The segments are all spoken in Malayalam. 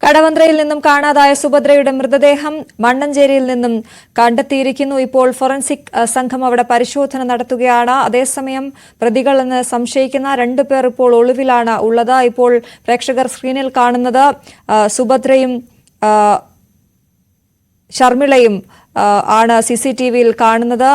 കടവന്ത്രയിൽ നിന്നും കാണാതായ സുഭദ്രയുടെ മൃതദേഹം മണ്ണഞ്ചേരിയിൽ നിന്നും കണ്ടെത്തിയിരിക്കുന്നു. ഇപ്പോൾ ഫോറൻസിക് സംഘം അവിടെ പരിശോധന നടത്തുകയാണ്. അതേസമയം പ്രതികളെന്ന് സംശയിക്കുന്ന 2 പേർ ഇപ്പോൾ ഒളിവിലാണ് ഉള്ളത്. ഇപ്പോൾ പ്രേക്ഷകർ സ്ക്രീനിൽ കാണുന്നത് സുഭദ്രയും ഷർമിളയും ആണ് CCTVയിൽ കാണുന്നത്.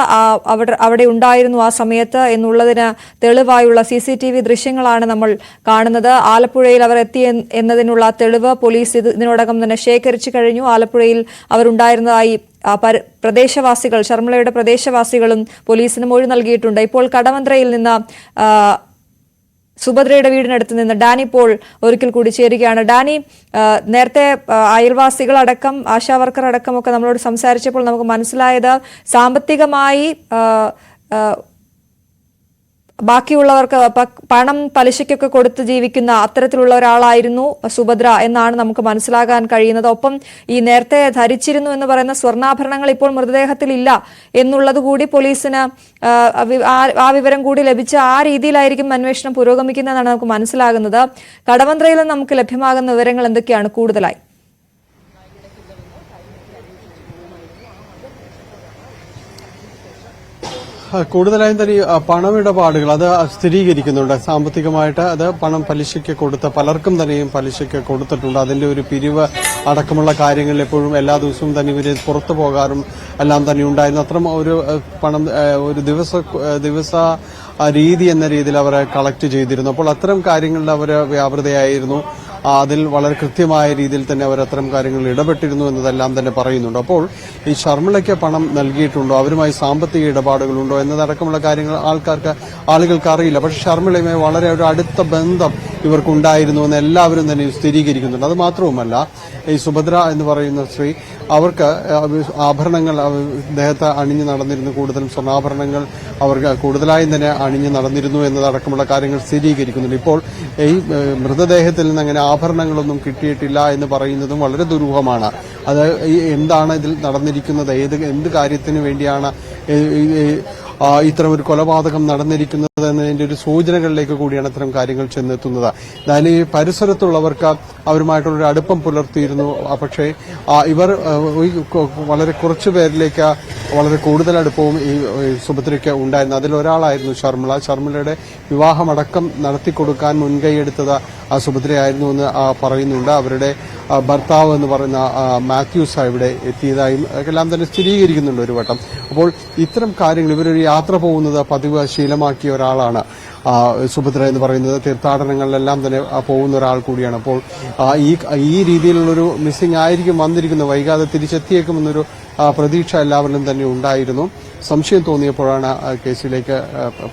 അവിടെ ഉണ്ടായിരുന്നു ആ സമയത്ത് എന്നുള്ളതിന് തെളിവായുള്ള CCTV ദൃശ്യങ്ങളാണ് നമ്മൾ കാണുന്നത്. ആലപ്പുഴയിൽ അവർ എത്തി എന്നതിനുള്ള തെളിവ് പോലീസ് ഇതിനോടകം തന്നെ ശേഖരിച്ചു കഴിഞ്ഞു. ആലപ്പുഴയിൽ അവരുണ്ടായിരുന്നതായി പ്രദേശവാസികൾ, ഷർമിളയുടെ പ്രദേശവാസികളും പോലീസിന് മൊഴി നൽകിയിട്ടുണ്ട്. ഇപ്പോൾ കടവന്ത്രയിൽ നിന്ന് സുഭദ്രയുടെ വീടിനടുത്ത് നിന്ന് ഡാനി പോൾ ഒരിക്കൽ കൂടി ചേരുകയാണ്. ഡാനി, നേരത്തെ അയൽവാസികളടക്കം ആശാവർക്കർ അടക്കമൊക്കെ നമ്മളോട് സംസാരിച്ചപ്പോൾ നമുക്ക് മനസ്സിലായത് സാമ്പത്തികമായി ബാക്കിയുള്ളവർക്ക് പണം പലിശയ്ക്കൊക്കെ കൊടുത്ത് ജീവിക്കുന്ന അത്തരത്തിലുള്ള ഒരാളായിരുന്നു സുഭദ്ര എന്നാണ് നമുക്ക് മനസ്സിലാക്കാൻ കഴിയുന്നത്. ഒപ്പം ഈ നേരത്തെ ധരിച്ചിരുന്നു എന്ന് പറയുന്ന സ്വർണ്ണാഭരണങ്ങൾ ഇപ്പോൾ മൃതദേഹത്തിൽ ഇല്ല എന്നുള്ളത് കൂടി പോലീസിന് ആ വിവരം കൂടി ലഭിച്ച ആ രീതിയിലായിരിക്കും അന്വേഷണം പുരോഗമിക്കുന്നതെന്നാണ് നമുക്ക് മനസ്സിലാകുന്നത്. കടവന്ത്രയിൽ നമുക്ക് ലഭ്യമാകുന്ന വിവരങ്ങൾ എന്തൊക്കെയാണ് കൂടുതലായി? കൂടുതലായും തന്നെ പണമിടപാടുകൾ അത് സ്ഥിരീകരിക്കുന്നുണ്ട്. സാമ്പത്തികമായിട്ട് അത് പണം പലിശയ്ക്ക് കൊടുത്ത പലർക്കും തന്നെയും പലിശയ്ക്ക് കൊടുത്തിട്ടുണ്ട്. അതിന്റെ ഒരു പിരിവ് അടക്കമുള്ള കാര്യങ്ങളിൽ എപ്പോഴും എല്ലാ ദിവസവും തന്നെ ഇവര് പുറത്തു പോകാറും എല്ലാം തന്നെ ഉണ്ടായിരുന്നു. അത്തരം ഒരു പണം ഒരു ദിവസ രീതി എന്ന രീതിയിൽ അവരെ കളക്ട് ചെയ്തിരുന്നു. അപ്പോൾ അത്തരം കാര്യങ്ങളിൽ അവർ വ്യാപൃതയായിരുന്നു. അതിൽ വളരെ കൃത്യമായ രീതിയിൽ തന്നെ അവർ അത്തരം കാര്യങ്ങളിൽ ഇടപെട്ടിരുന്നു എന്നതെല്ലാം തന്നെ പറയുന്നുണ്ട്. അപ്പോൾ ഈ ഷർമിളയ്ക്ക് പണം നൽകിയിട്ടുണ്ടോ, അവരുമായി സാമ്പത്തിക ഇടപാടുകളുണ്ടോ എന്നതടക്കമുള്ള കാര്യങ്ങൾ ആളുകൾക്ക് അറിയില്ല. പക്ഷെ ഷർമിളയുമായി വളരെ ഒരു അടുത്ത ബന്ധം ഇവർക്കുണ്ടായിരുന്നു എന്ന് എല്ലാവരും തന്നെ സ്ഥിരീകരിക്കുന്നുണ്ട്. അത് മാത്രവുമല്ല, ഈ സുഭദ്ര എന്ന് പറയുന്ന സ്ത്രീ അവർക്ക് ആഭരണങ്ങൾ ദേഹത്ത് അണിഞ്ഞു നടന്നിരുന്നു. കൂടുതലും സ്വർണ്ണാഭരണങ്ങൾ അവർക്ക് കൂടുതലായും തന്നെ അണിഞ്ഞു നടന്നിരുന്നു എന്നതടക്കമുള്ള കാര്യങ്ങൾ സ്ഥിരീകരിക്കുന്നുണ്ട്. ഇപ്പോൾ ഈ മൃതദേഹത്തിൽ നിന്ന് അങ്ങനെ ആഭരണങ്ങളൊന്നും കിട്ടിയിട്ടില്ല എന്ന് പറയുന്നതും വളരെ ദുരൂഹമാണ്. അത് എന്താണ് ഇതിൽ നടന്നിരിക്കുന്നത്, എന്ത് കാര്യത്തിന് വേണ്ടിയാണ് ഇത്തരം ഒരു കൊലപാതകം നടന്നിരിക്കുന്നത് എന്നതിന്റെ ഒരു സൂചനകളിലേക്ക് കൂടിയാണ് ഇത്തരം കാര്യങ്ങൾ ചെന്നെത്തുന്നത്. എന്തായാലും ഈ പരിസരത്തുള്ളവർക്ക് അവരുമായിട്ടുള്ളൊരു അടുപ്പം പുലർത്തിയിരുന്നു. പക്ഷേ ഇവർ വളരെ കുറച്ചു പേരിലേക്ക് വളരെ കൂടുതൽ അടുപ്പവും ഈ സുഭദ്രയ്ക്ക് ഉണ്ടായിരുന്നു. അതിലൊരാളായിരുന്നു ഷർമിള. ഷർമിളയുടെ വിവാഹമടക്കം നടത്തിക്കൊടുക്കാൻ മുൻകൈയെടുത്തത് സുഭദ്രയായിരുന്നു എന്ന് പറയുന്നുണ്ട്. അവരുടെ ഭർത്താവ് എന്ന് പറയുന്ന മാത്യൂസ് ഇവിടെ എത്തിയതായും എല്ലാം തന്നെ സ്ഥിരീകരിക്കുന്നുണ്ട് ഒരു വട്ടം. അപ്പോൾ ഇത്തരം കാര്യങ്ങൾ ഇവരൊരു യാത്ര പോകുന്നത് പതിവ് ശീലമാക്കിയ ഒരാളാണ് സുഭദ്ര എന്ന് പറയുന്നത്. തീർത്ഥാടനങ്ങളിലെല്ലാം തന്നെ പോകുന്ന ഒരാൾ കൂടിയാണ്. അപ്പോൾ ഈ രീതിയിലുള്ളൊരു മിസ്സിംഗ് ആയിരിക്കും വന്നിരിക്കുന്നത്. വൈകാതെ തിരിച്ചെത്തിയേക്കുമെന്നൊരു പ്രതീക്ഷ എല്ലാവരിലും തന്നെ ഉണ്ടായിരുന്നു. സംശയം തോന്നിയപ്പോഴാണ് കേസിലേക്ക്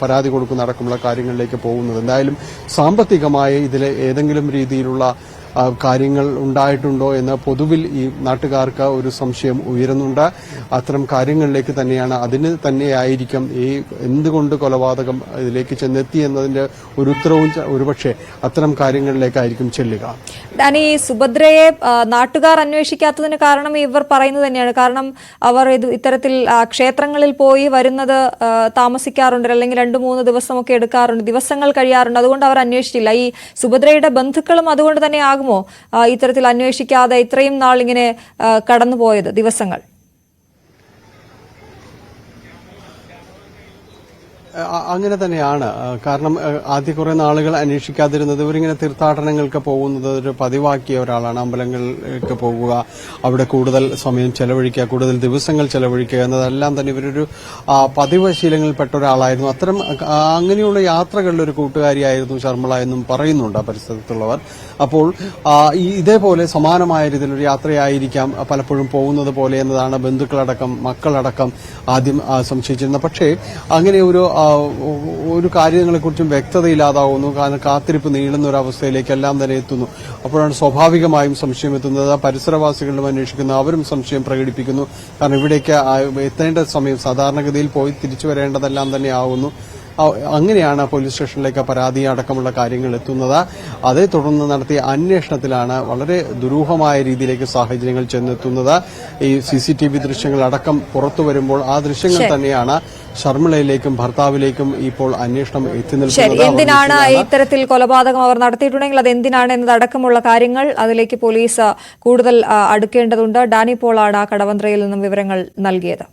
പരാതി കൊടുക്കുന്ന അടക്കമുള്ള കാര്യങ്ങളിലേക്ക് പോകുന്നത്. എന്തായാലും സാമ്പത്തികമായ ഇതിലെ ഏതെങ്കിലും രീതിയിലുള്ള കാര്യങ്ങൾ ഉണ്ടായിട്ടുണ്ടോ എന്ന് പൊതുവിൽ ഈ നാട്ടുകാർക്ക് ഒരു സംശയം ഉയരുന്നുണ്ട്. അത്തരം കാര്യങ്ങളിലേക്ക് തന്നെയാണ്, അതിന് തന്നെയായിരിക്കും ഈ എന്തുകൊണ്ട് കൊലപാതകം ഇതിലേക്ക് ചെന്നെത്തി എന്നതിന്റെ ഒരു ഉത്തരവും ഒരുപക്ഷെ അത്തരം കാര്യങ്ങളിലേക്കായിരിക്കും ചെല്ലുക. ഡാനി, സുഭദ്രയെ നാട്ടുകാർ അന്വേഷിക്കാത്തതിന് കാരണം ഇവർ പറയുന്നത് തന്നെയാണ്. കാരണം അവർ ഇത്തരത്തിൽ ക്ഷേത്രങ്ങളിൽ പോയി വരുന്നത് താമസിക്കാറുണ്ട്, അല്ലെങ്കിൽ 2-3 ദിവസമൊക്കെ എടുക്കാറുണ്ട്, ദിവസങ്ങൾ കഴിയാറുണ്ട്. അതുകൊണ്ട് അവർ അന്വേഷിച്ചില്ല. ഈ സുഭദ്രയുടെ ബന്ധുക്കളും അതുകൊണ്ട് തന്നെ ആകുമോ ഇത്തരത്തിൽ അന്വേഷിക്കാതെ ഇത്രയും നാൾ ഇങ്ങനെ കടന്നുപോയത് ദിവസങ്ങൾ? അങ്ങനെ തന്നെയാണ്. കാരണം ആദ്യ കുറെ നാളുകൾ അന്വേഷിക്കാതിരുന്നത് ഇവരിങ്ങനെ തീർത്ഥാടനങ്ങൾക്ക് പോകുന്നത് ഒരു പതിവാക്കിയ ഒരാളാണ്. അമ്പലങ്ങളിലേക്ക് പോകുക, അവിടെ കൂടുതൽ സമയം ചെലവഴിക്കുക, കൂടുതൽ ദിവസങ്ങൾ ചെലവഴിക്കുക എന്നതെല്ലാം തന്നെ ഇവരൊരു പതിവ് ശീലങ്ങളിൽപ്പെട്ട ഒരാളായിരുന്നു. അത്തരം അങ്ങനെയുള്ള യാത്രകളിൽ ഒരു കൂട്ടുകാരിയായിരുന്നു ഷർമിള എന്നും പറയുന്നുണ്ട് പരിസരത്തുള്ളവർ. അപ്പോൾ ഇതേപോലെ സമാനമായ രീതിയിലൊരു യാത്രയായിരിക്കാം പലപ്പോഴും പോകുന്നത് പോലെ എന്നതാണ് ബന്ധുക്കളടക്കം മക്കളടക്കം ആദ്യം സംശയിച്ചിരുന്നത്. പക്ഷേ അങ്ങനെ ഒരു കാര്യങ്ങളെക്കുറിച്ചും വ്യക്തതയില്ലാതാവുന്നു. കാരണം കാത്തിരിപ്പ് നീളുന്ന ഒരു അവസ്ഥയിലേക്കെല്ലാം തന്നെ എത്തുന്നു. അപ്പോഴാണ് സ്വാഭാവികമായും സംശയം എത്തുന്നത്. പരിസരവാസികളിലും അന്വേഷിക്കുന്നു, അവരും സംശയം പ്രകടിപ്പിക്കുന്നു. കാരണം ഇവിടേക്ക് എത്തേണ്ട സമയം സാധാരണഗതിയിൽ പോയി തിരിച്ചു വരേണ്ടതെല്ലാം തന്നെ ആവുന്നു. അങ്ങനെയാണ് പോലീസ് സ്റ്റേഷനിലേക്ക് പരാതി അടക്കമുള്ള കാര്യങ്ങൾ എത്തുന്നത്. അതേ തുടർന്ന് നടത്തിയ അന്വേഷണത്തിലാണ് വളരെ ദുരൂഹമായ രീതിയിലേക്ക് സാഹചര്യങ്ങൾ ചെന്നെത്തുന്നത്. ഈ CCTV ദൃശ്യങ്ങൾ അടക്കം പുറത്തു വരുമ്പോൾ ആ ദൃശ്യങ്ങൾ തന്നെയാണ് ശർമിളയിലേക്കും ഭർത്താവിലേക്കും ഇപ്പോൾ അന്വേഷണം എത്തി നിൽക്കുന്നത്. എന്തിനാണ് ഇത്തരത്തിൽ കൊലപാതകം അവർ നടത്തിയിട്ടുണ്ടെങ്കിൽ അത് എന്തിനാണ് എന്നതടക്കമുള്ള കാര്യങ്ങൾ അതിലേക്ക് പോലീസ് കൂടുതൽ അടുക്കേണ്ടതുണ്ട്. ഡാനി പോളാണ് കടവന്ത്രയിൽ നിന്നും വിവരങ്ങൾ നൽകിയത്.